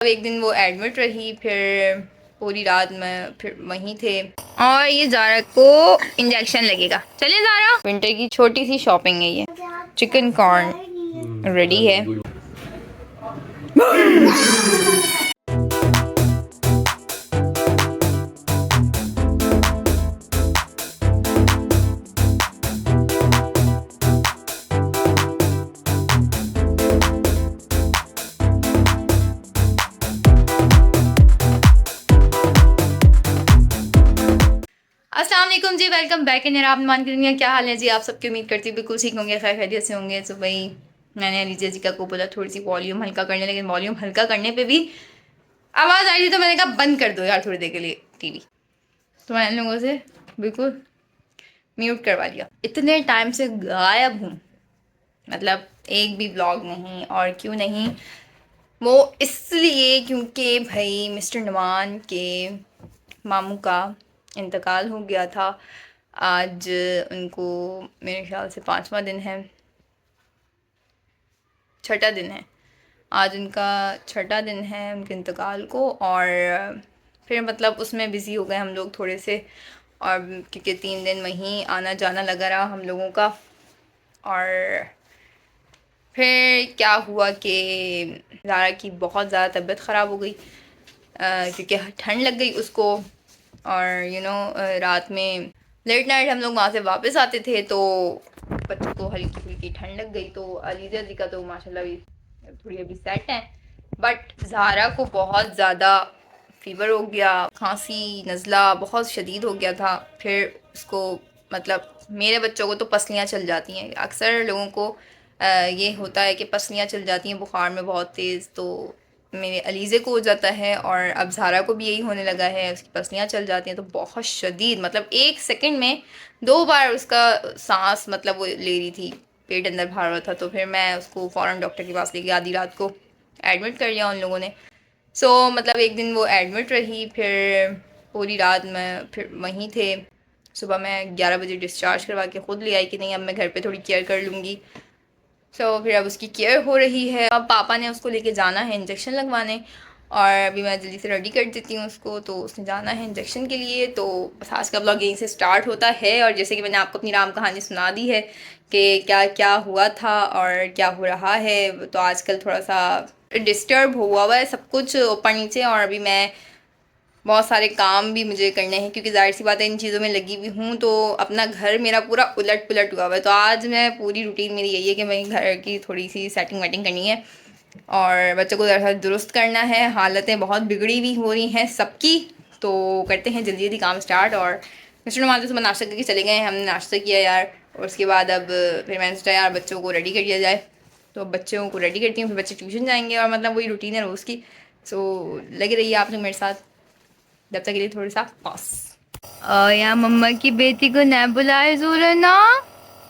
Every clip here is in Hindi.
एक दिन वो एडमिट रही, फिर पूरी रात में फिर वहीं थे। और ये ज़ारा को इंजेक्शन लगेगा। चलिए ज़ारा, विंटर की छोटी सी शॉपिंग है ये। चिकन कॉर्न रेडी है। अस्सलाम वालेकुम जी, वेलकम बैक इन आप मान की दुनिया। क्या हाल है जी आप सबकी? उम्मीद करती हूँ बिल्कुल ठीक होंगे, खैर खैरियत से होंगे। तो भाई मैंने अलीजा जी को बोला थोड़ी सी वॉल्यूम हल्का करने, लेकिन वॉल्यूम हल्का करने पे भी आवाज़ आई थी, तो मैंने कहा बंद कर दो यार थोड़ी देर के लिए टीवी। तो मैंने लोगों से बिल्कुल म्यूट करवा लिया। इतने टाइम से गायब हूँ, मतलब एक भी ब्लॉग नहीं। और क्यों नहीं? वो इसलिए क्योंकि भाई मिस्टर नुमान के मामू का इंतकाल हो गया था। आज उनको मेरे ख्याल से 5वां दिन है, छठा दिन है। आज उनका छठा दिन है उनके इंतकाल को। और फिर मतलब उसमें बिज़ी हो गए हम लोग थोड़े से, और क्योंकि 3 दिन वहीं आना जाना लगा रहा हम लोगों का। और फिर क्या हुआ कि ज़ारा की बहुत ज़्यादा तबीयत ख़राब हो गई, क्योंकि ठंड लग गई उसको। और रात में लेट नाइट हम लोग वहाँ से वापस आते थे, तो बच्चों को हल्की फुल्की ठंड लग गई। तो अलीजा जी का तो माशाल्लाह भी थोड़ी अभी सेट है, बट ज़ारा को बहुत ज़्यादा फीवर हो गया, खांसी नज़ला बहुत शदीद हो गया था। फिर उसको मतलब मेरे बच्चों को तो पसलियाँ चल जाती हैं। अक्सर लोगों को ये होता है कि पसलियाँ चल जाती हैं बुखार में बहुत तेज़, तो मेरे अलीज़े को हो जाता है, और अब ज़ारा को भी यही होने लगा है, उसकी पसलियाँ चल जाती हैं तो बहुत शदीद, मतलब 1 सेकंड में 2 बार उसका सांस मतलब वो ले रही थी, पेट अंदर भर रहा था। तो फिर मैं उसको फ़ौरन डॉक्टर के पास लेके आधी रात को एडमिट कर लिया उन लोगों ने। मतलब एक दिन वो एडमिट रही, फिर पूरी रात में फिर वहीं थे। सुबह मैं 11 बजे डिस्चार्ज करवा के ख़ुद ले आई कि नहीं अब मैं घर पे थोड़ी केयर कर लूँगी। फिर अब उसकी केयर हो रही है। अब पापा ने उसको लेके जाना है इंजेक्शन लगवाने, और अभी मैं जल्दी से रेडी कर देती हूँ उसको, तो उसने जाना है इंजेक्शन के लिए। तो बस आज का ब्लॉग यहीं से स्टार्ट होता है। और जैसे कि मैंने आपको अपनी राम कहानी सुना दी है कि क्या क्या हुआ था और क्या हो रहा है, तो आजकल थोड़ा सा डिस्टर्ब हुआ है सब कुछ ऊपर नीचे। और अभी मैं बहुत सारे काम भी मुझे करने हैं, क्योंकि जाहिर सी बात है इन चीज़ों में लगी हुई हूँ, तो अपना घर मेरा पूरा उलट पुलट हुआ हुआ है। तो आज मैं पूरी रूटीन मेरी यही है कि मैं घर की थोड़ी सी सेटिंग वेटिंग करनी है, और बच्चों को ज़रा दुरुस्त करना है। हालतें बहुत बिगड़ी हुई हो रही हैं सबकी, तो करते हैं जल्दी जल्दी काम स्टार्ट। और मिस्टर नुमान तो सुबह नाश्ता करके चले गए हैं, हमने नाश्ता किया यार। और उसके बाद अब फिर मैंने सोचा यार बच्चों को रेडी कर दिया जाए, तो बच्चों को रेडी करती हूँ, फिर बच्चे ट्यूशन जाएंगे, और मतलब वही रूटीन है रोज़ की। सो लगे रहिए आप लोग मेरे साथ जब तक के लिए थोड़ा सा पास। या मम्मा की बेटी को न बुलाए जोरा ना,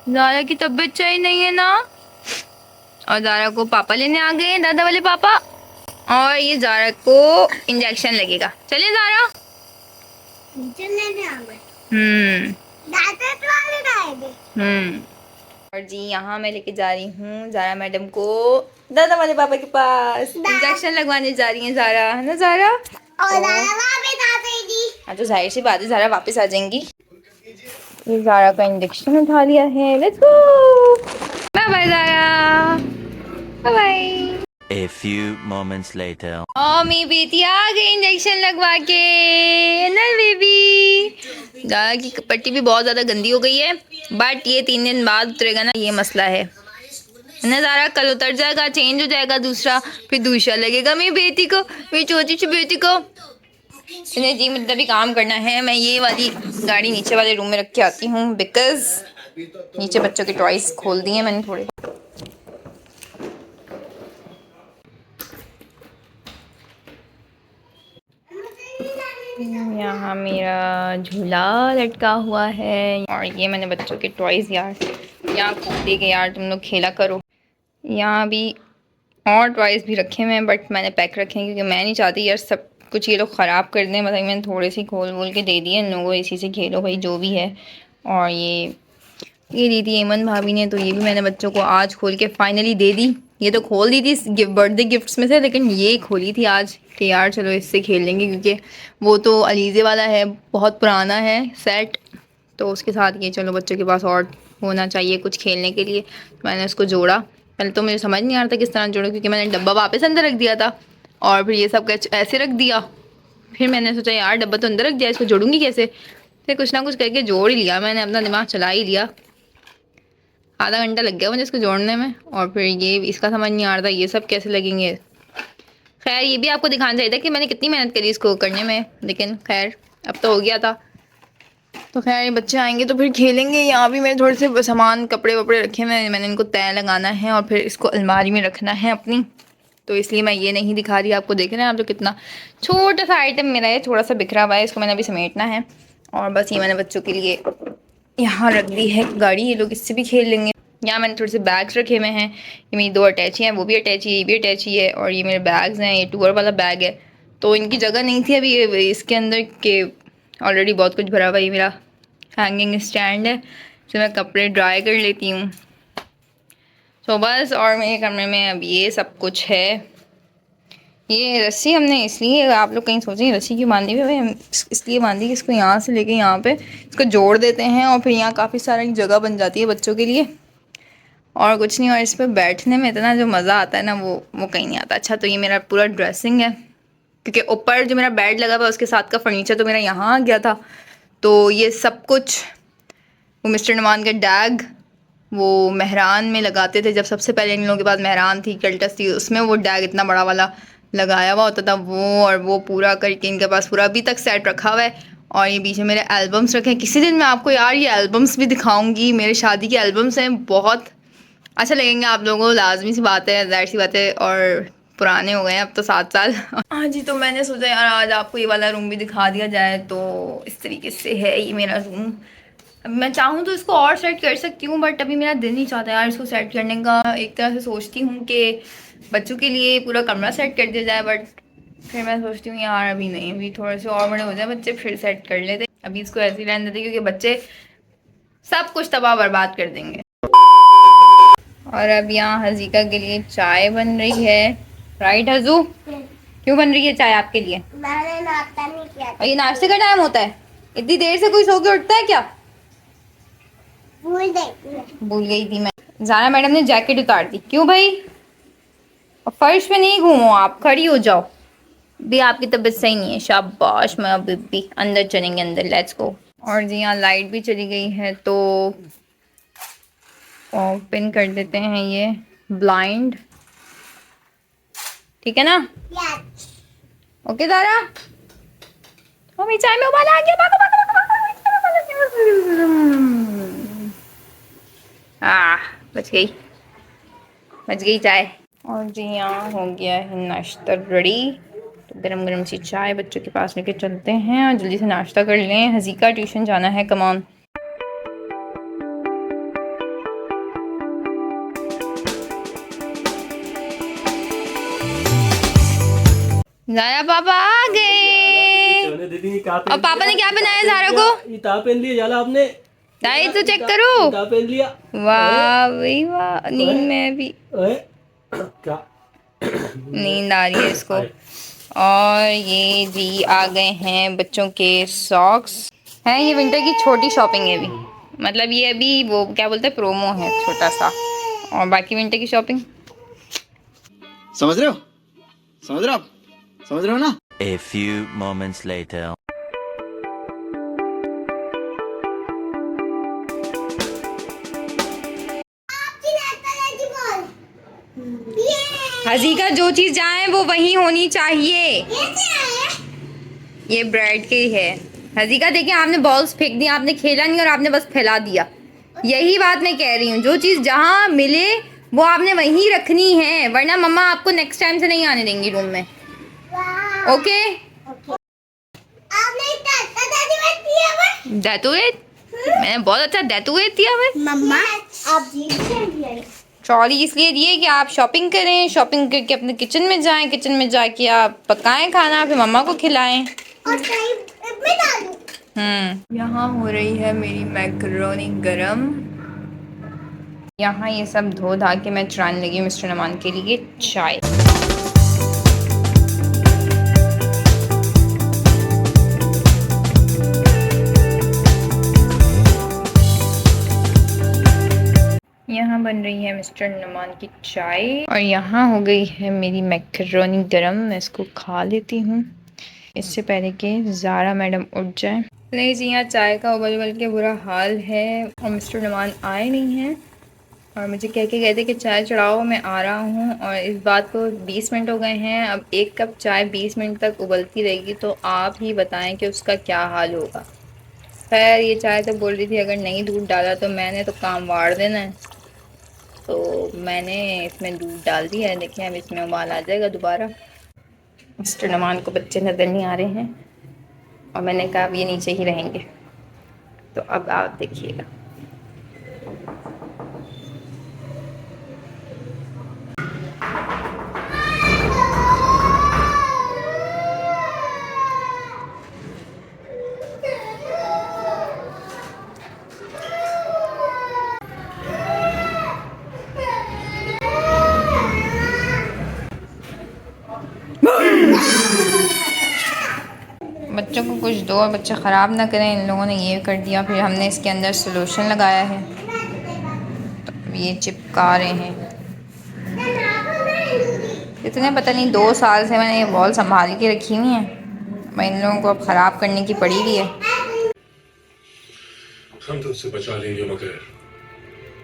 ज़ारा की तबीयत सही नहीं है ना। और ज़ारा को पापा लेने आ गए हैं, दादा वाले पापा। और ये ज़ारा को इंजेक्शन लगेगा। चलिए ज़ारा। हम्म और जी यहाँ मैं लेके जा रही हूँ ज़ारा मैडम को दादा वाले पापा के पास। इंजेक्शन लगवाने जा रही है ज़ारा, है ना ज़ारा? हाँ तो जाहिर सी बात है ज़ारा वापस आ जाएंगी। ये ज़ारा का इंजेक्शन उठा लिया है, let's go. Bye bye Zara, bye bye. A few moments later. मेरी बेटी आ गई इंजेक्शन लगवा के, नल बेबी। ज़ारा की पट्टी भी बहुत ज़्यादा गंदी हो गई है, बट ये 3 दिन बाद उतरेगा ना, ये मसला है ना ज़ारा। कल उतर जाएगा, चेंज हो जाएगा दूसरा, फिर दूसरा लगेगा मेरी बेटी को, मेरी छोटी सी बेटी को। नहीं जी मुझे भी काम करना है। मैं ये वाली गाड़ी नीचे वाले रूम में रख के आती हूँ, बिकॉज नीचे बच्चों के टॉयज खोल दिए मैंने थोड़े। यहाँ मेरा झूला लटका हुआ है, और ये मैंने बच्चों के टॉयज यार यहाँ खोल दिए कि यार तुम लोग खेला करो। यहाँ भी और टॉयज भी रखे हुए हैं, बट मैंने पैक रखे हैं क्योंकि मैं नहीं चाहती यार सब कुछ ये लोग ख़राब कर दें। मतलब मैंने थोड़े से खोल वोल के दे दिए इन लोगों को, इसी से खेलो भाई जो भी है। और ये दी थी एमन भाभी ने, तो ये भी मैंने बच्चों को आज खोल के फाइनली दे दी। ये तो खोल दी थी बर्थडे गिफ्ट्स में से, लेकिन ये खोली थी आज कि यार चलो इससे खेल लेंगे, क्योंकि वो तो अलीज़े वाला है, बहुत पुराना है सेट, तो उसके साथ ये चलो बच्चों के पास और होना चाहिए कुछ खेलने के लिए। तो मैंने उसको जोड़ा। पहले तो मुझे समझ नहीं आ रहा था किस तरह जोड़ा, क्योंकि मैंने डब्बा वापस अंदर रख दिया था और फिर ये सब कुछ ऐसे रख दिया। फिर मैंने सोचा यार डब्बा तो अंदर रख दिया, इसको जोड़ूंगी कैसे। फिर कुछ ना कुछ करके जोड़ ही लिया मैंने, अपना दिमाग चला ही लिया। आधा घंटा लग गया मुझे इसको जोड़ने में, और फिर ये इसका समझ नहीं आ रहा था ये सब कैसे लगेंगे। खैर ये भी आपको दिखाना चाहिए था कि मैंने कितनी मेहनत करी इसको करने में, लेकिन खैर अब तो हो गया था। तो खैर ये बच्चे आएंगे तो फिर खेलेंगे। यहाँ भी मेरे थोड़े से सामान कपड़े वपड़े रखे हुए हैं, मैंने इनको तय लगाना है और फिर इसको अलमारी में रखना है अपनी, तो इसलिए मैं ये नहीं दिखा रही आपको। देख रहे हैं आप तो कितना छोटा सा आइटम मेरा है, थोड़ा सा बिखरा हुआ है, इसको मैंने अभी समेटना है। और बस ये मैंने बच्चों के लिए यहाँ रख दी है गाड़ी, ये लोग इससे भी खेल लेंगे। यहाँ मैंने थोड़े से बैग्स रखे हुए हैं, ये मेरी 2 अटैची हैं, वो भी अटैची है, ये भी अटैची है, और ये मेरे बैग्स हैं, ये टूर वाला बैग है। तो इनकी जगह नहीं थी अभी इसके अंदर के, ऑलरेडी बहुत कुछ भरा हुआ है। ये मेरा हैंगिंग स्टैंड है, तो मैं कपड़े ड्राई कर लेती हूँ। तो बस, और मेरे कमरे में अब ये सब कुछ है। ये रस्सी हमने इसलिए, आप लोग कहीं सोचें रस्सी क्यों बांधी हुई है, इसलिए बांधी कि इसको यहाँ से लेके यहाँ पे इसको जोड़ देते हैं और फिर यहाँ काफ़ी सारी जगह बन जाती है बच्चों के लिए, और कुछ नहीं। और इस पर बैठने में इतना जो मज़ा आता है ना वो कहीं नहीं आता। अच्छा, तो ये मेरा पूरा ड्रेसिंग है, क्योंकि ऊपर जो मेरा बेड लगा हुआ है उसके साथ का फर्नीचर तो मेरा यहाँ आ गया था। तो ये सब कुछ वो मिस्टर नुमान का डैग वो मेहरान में लगाते थे, जब सबसे पहले इन लोगों के पास मेहरान थी, कल्टस थी, उसमें वो डैग इतना बड़ा वाला लगाया हुआ होता था वो, और वो पूरा करके इनके पास पूरा अभी तक सेट रखा हुआ है। और ये बीच में मेरे एल्बम्स रखे हैं। किसी दिन मैं आपको यार ये एल्बम्स भी दिखाऊंगी, मेरे शादी के एल्बम्स हैं, बहुत अच्छा लगेंगे आप लोगों को, लाजमी सी बात है, जाहिर सी बात है, और पुराने हो गए हैं अब तो 7 साल। हाँ जी, तो मैंने सोचा यार आज आपको ये वाला रूम भी दिखा दिया जाए। तो इस तरीके से है ये मेरा रूम। अब मैं चाहूँ तो इसको और सेट कर सकती हूँ, बट अभी मेरा दिल नहीं चाहता यार इसको सेट करने का। एक तरह से सोचती हूँ कि बच्चों के लिए पूरा कमरा सेट कर दिया जाए, बट फिर मैं सोचती हूँ यार अभी नहीं, अभी थोड़े से और बड़े हो जाए बच्चे फिर सेट कर लेते। अभी इसको ऐसे ही रहने देते, क्योंकि बच्चे सब कुछ तबाह बर्बाद कर देंगे। और अब यहाँ हजीका के लिए चाय बन रही है। राइट हजू, क्यों बन रही है चाय आपके लिए? मैंने नाश्ता नहीं किया। और ये नाश्ते का टाइम होता है? इतनी देर से कोई सो के उठता है क्या? भूल गई थी मैं। जारा मैडम ने जैकेट उतार दी। क्यों भाई? और फर्श पे नहीं घूमो, आप खड़ी हो जाओ। भी आपकी तबीयत सही नहीं है, शाबाश। मैं अभी भी अंदर चलेंगे, अंदर लेट्स गो। और जी यहाँ लाइट भी चली गई है, तो ओपन कर देते हैं ये ब्लाइंड, ठीक है ना? ओके दारा, मम्मी चाय में उबाल आ गया, भागो भागो भागो भागो। बच गई चाय। और जी यहाँ हो गया है नाश्ता रेडी। तो गरम गरम सी चाय बच्चों के पास लेके चलते हैं और जल्दी से नाश्ता कर लें। हजीका ट्यूशन जाना है, कमान। जाया पापा आ गए। और पापा ने क्या पहनाया ज़ारा को? इताब पहन लिया जाला आपने। दाई तो चेक करो। इताब पहन लिया। वाह भाई वाह, नींद में भी क्या नींद आ रही है इसको। और ये जी आ गए हैं बच्चों के सॉक्स हैं। ये विंटर की छोटी शॉपिंग है अभी, मतलब ये अभी वो क्या बोलते हैं प्रोमो है छोटा सा, और बाकी विंटर की शॉपिंग समझ रहे हो? समझ रहे हो आप? समझ रहे हो ना? A few moments later. हजीका जो चीज जाए वो वहीं होनी चाहिए। ये ब्रेड की है। हजीका देखिए आपने बॉल्स फेंक दिया, आपने खेला नहीं और आपने बस फैला दिया। यही बात मैं कह रही हूँ, जो चीज जहाँ मिले वो आपने वहीं रखनी है, वरना मम्मा आपको नेक्स्ट टाइम से नहीं आने देंगी रूम में। ओके? डेटुएट? मैंने बहुत अच्छा डेटुएट दिया हुआ है। मम्मा आप जी ट्रॉली इसलिए दिए कि आप शॉपिंग करें, शॉपिंग करके अपने किचन में जाएं, किचन में जाके आप पकाएं खाना, फिर मम्मा को खिलाएं। यहाँ हो रही है मेरी मैकरोनी गरम। यहाँ ये सब धो धा के मैं चुराने लगी मिस्टर नमान के लिए चाय। यहाँ बन रही है मिस्टर नमान की चाय और यहाँ हो गई है मेरी मैकरोनी गरम। मैं इसको खा लेती हूँ इससे पहले कि ज़ारा मैडम उठ जाए। नहीं जी, यहाँ चाय का उबल उबल के बुरा हाल है और मिस्टर नमान आए नहीं हैं और मुझे कह के गए थे कि चाय चढ़ाओ, मैं आ रहा हूँ। और इस बात को 20 मिनट हो गए हैं। अब एक कप चाय 20 मिनट तक उबलती रहेगी तो आप ही बताएं कि उसका क्या हाल होगा। खैर ये चाय तो बोल रही थी अगर नहीं दूध डाला तो मैंने तो काम वाड़ देना है, तो मैंने इसमें दूध डाल दिया है। देखिए अब इसमें उबाल आ जाएगा दोबारा। मिस्टर नमान को बच्चे नज़र नहीं आ रहे हैं और मैंने कहा अब ये नीचे ही रहेंगे, तो अब आप देखिएगा। बच्चों को कुछ दो और बच्चे ख़राब ना करें। इन लोगों ने ये कर दिया, फिर हमने इसके अंदर सॉल्यूशन लगाया है तो ये चिपका रहे हैं। इतने पता नहीं 2 साल से मैंने ये बॉल संभाल के रखी हुई है, मैं इन लोगों को अब ख़राब करने की पड़ी हुई है। हम तुमसे बचा लेंगे मगर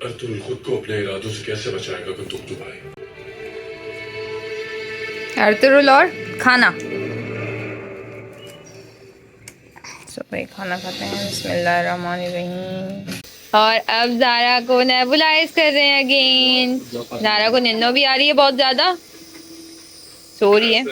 अर्तुल खुद को अपने इरादों से कैसे बचाएगा अगर तुम दुबाई। अर्तुल और खाना सुबह खाना खाते हैं। बिस्मिल्लाहिर्रहमानिर्रहीम। और अब ज़ारा को नेबुलाइज कर रहे हैं अगेन। ज़ारा को नींद भी आ रही है, बहुत ज़्यादा सो रही है।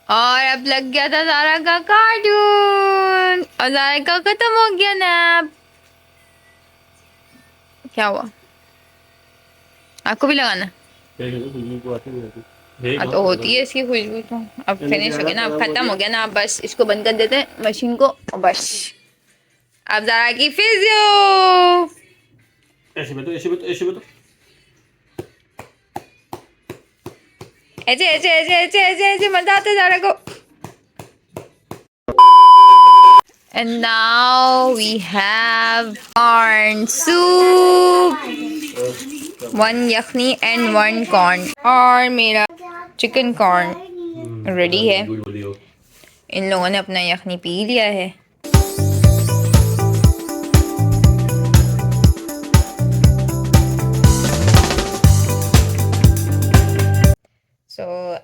और अब लग गया था ज़ारा का कार्टून और ज़ारा का खत्म हो गया नैप। क्या हुआ? आपको भी लगाना? हाँ तो होती है इसकी खुशबू तो। अब फिनिश हो गया ना, अब खत्म हो गया ना, अब बस इसको बंद कर देते हैं मशीन को और बस अब ज़ारा की फिजियो। ऐसे बैठो। ऐसे मजा आता है ज़ारा को। And now we have corn soup, 1 yakhni and 1 corn। और मेरा चिकन कॉर्न रेडी है। इन लोगों ने अपना यखनी पी लिया है।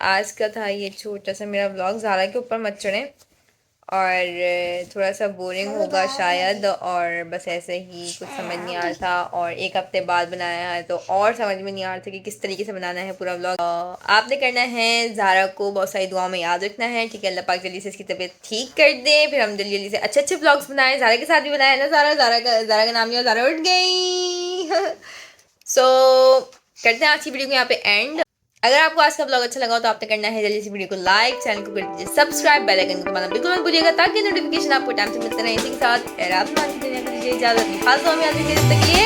आज का था ये छोटा सा मेरा व्लॉग। ज़ारा के ऊपर मत चढ़ें और थोड़ा सा बोरिंग होगा शायद, और बस ऐसे ही कुछ समझ नहीं आ रहा था और 1 हफ्ते बाद बनाया है तो और समझ में नहीं आ रहा था कि किस तरीके से बनाना है पूरा व्लॉग। आपने करना है ज़ारा को बहुत सारी दुआओं में याद रखना है, ठीक है। अल्लाह पाक जल्दी से इसकी तबीयत ठीक कर दे, फिर हम जल्दी जल्दी से अच्छे व्लॉग्स बनाएं। ज़ारा के साथ भी बनाया ना ज़ारा का नाम लिया, ज़ारा उठ गई। सो करते हैं आज की वीडियो को यहाँ पे एंड। अगर आपको आज का ब्लॉग अच्छा लगा हो तो आपने करना है जल्दी से वीडियो को लाइक, चैनल को कर दीजिए सब्सक्राइब, बेल आइकन को दबाना बिल्कुल मत भूलिएगा ताकि नोटिफिकेशन आपको टाइम से मिलते रहे। इसी के साथ इजाजत, खास दुआ में याद रखिए।